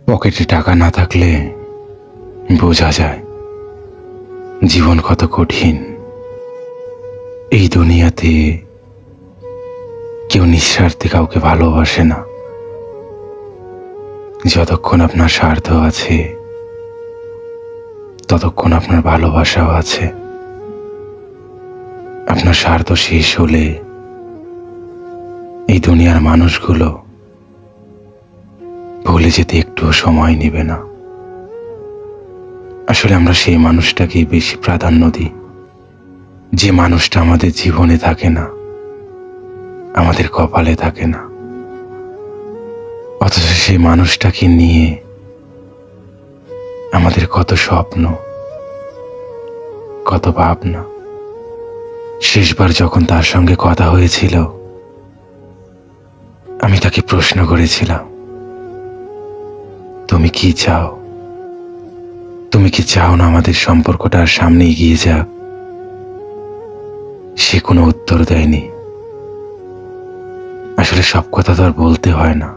পকেটে টাকা না থাকলে বোঝা যায় জীবন কত কঠিন। এই দুনিয়াতে কেউ নিঃস্বার্থে কাউকে ভালোবাসে না। যতক্ষণ আপনার স্বার্থ আছে ততক্ষণ আপনার ভালোবাসাও আছে। আপনার স্বার্থ শেষ হলে এই দুনিয়ার মানুষগুলো ভুলে যেতে একটুও সময় নেবে না। আসলে আমরা সেই মানুষটাকেই বেশি প্রাধান্য দিই, যে মানুষটা আমাদের জীবনে থাকে না, আমাদের কপালে থাকে না। অথচ সেই মানুষটাকে নিয়ে আমাদের কত স্বপ্ন, কত ভাবনা। শেষবার যখন তার সঙ্গে কথা হয়েছিল, আমি তাকে প্রশ্ন করেছিলাম, তুমি কি চাও? তুমি কি চাও না আমাদের সম্পর্কটা আর সামনে এগিয়ে যাক? সে কোনো উত্তর দেয়নি। আসলে সব কথা তো আর বলতে হয় না,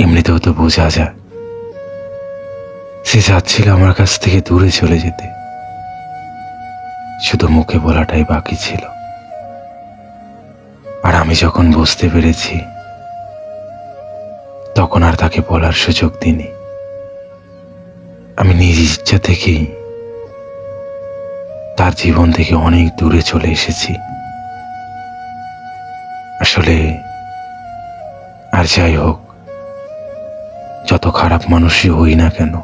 এমনিতেও তো বোঝা যায়। সে চাচ্ছিল আমার কাছ থেকে দূরে চলে যেতে, শুধু মুখে বলাটাই বাকি ছিল। আর আমি যখন বুঝতে পেরেছি, তখন আর তাকে বলার সুযোগ দিইনি। আমি নিজ ইচ্ছা থেকেই তার জীবন থেকে অনেক দূরে চলে এসেছি। আসলে আর যাই হোক, যত খারাপ মানুষই হই না কেন,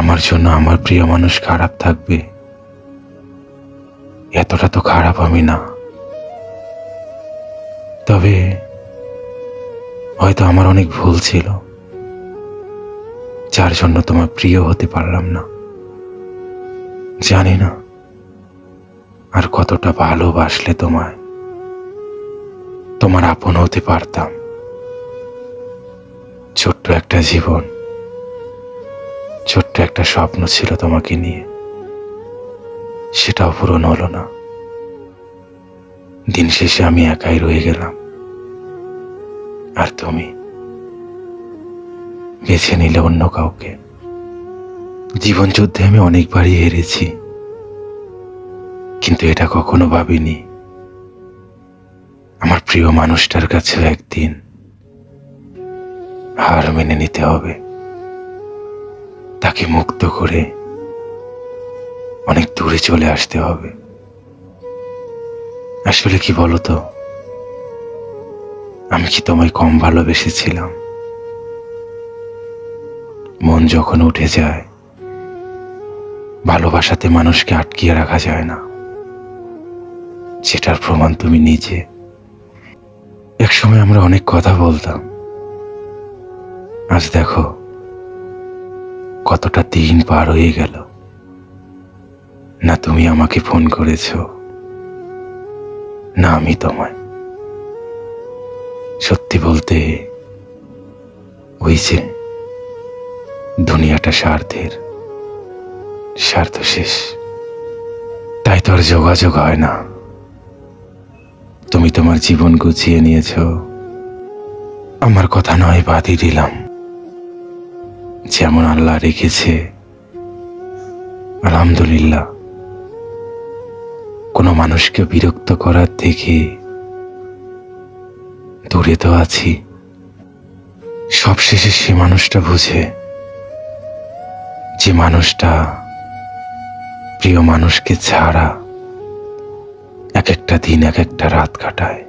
আমার জন্য আমার প্রিয় মানুষ খারাপ থাকবে, এতটা তো খারাপ আমি না। তবে হয়তো আমার অনেক ভুল ছিল, যার জন্য তোমার প্রিয় হতে পারলাম না। জানি না আর কতটা ভালোবাসলে তোমায় তোমার আপন হতে পারতাম। ছোট্ট একটা জীবন, ছোট্ট একটা স্বপ্ন ছিল তোমাকে নিয়ে, সেটাও পূরণ হলো না। দিন শেষে আমি একাই রয়ে গেলাম, আর তুমি বেছে নিলে অন্য কাউকে। জীবন যুদ্ধে আমি অনেকবারই হেরেছি, কিন্তু এটা কখনো ভাবিনি আমার প্রিয় মানুষটার কাছেও একদিন হার মেনে নিতে হবে। তাকে মুক্ত করে অনেক দূরে চলে আসতে হবে। আসলে কি বলতো, আমি কি তোমায় কম ভালোবেসেছিলাম? মন যখন উঠে যায়, ভালোবাসাতে মানুষকে আটকিয়ে রাখা যায় না, যেটার প্রমাণ তুমি নিজে। একসময় আমরা অনেক কথা বলতাম, আজ দেখো কতটা দিন পার হয়ে গেল, না তুমি আমাকে ফোন করেছো, না আমি তোমায়। সত্যি বলতে, ওই যে দুনিয়াটা স্বার্থের, স্বার্থ শেষ, তাই তো আর যোগাযোগ হয় না। তুমি তোমার জীবন গুছিয়ে নিয়েছ, আমার কথা নয় বাদই দিলাম। যেমন আল্লাহ রেখেছে আলহামদুলিল্লাহ। কোনো মানুষকে বিরক্ত করার থেকে দূরে তো আছি। সবশেষে সে মানুষটা বুঝে, যে মানুষটা প্রিয় মানুষকে ছাড়া এক একটা দিন এক একটা রাত কাটায়।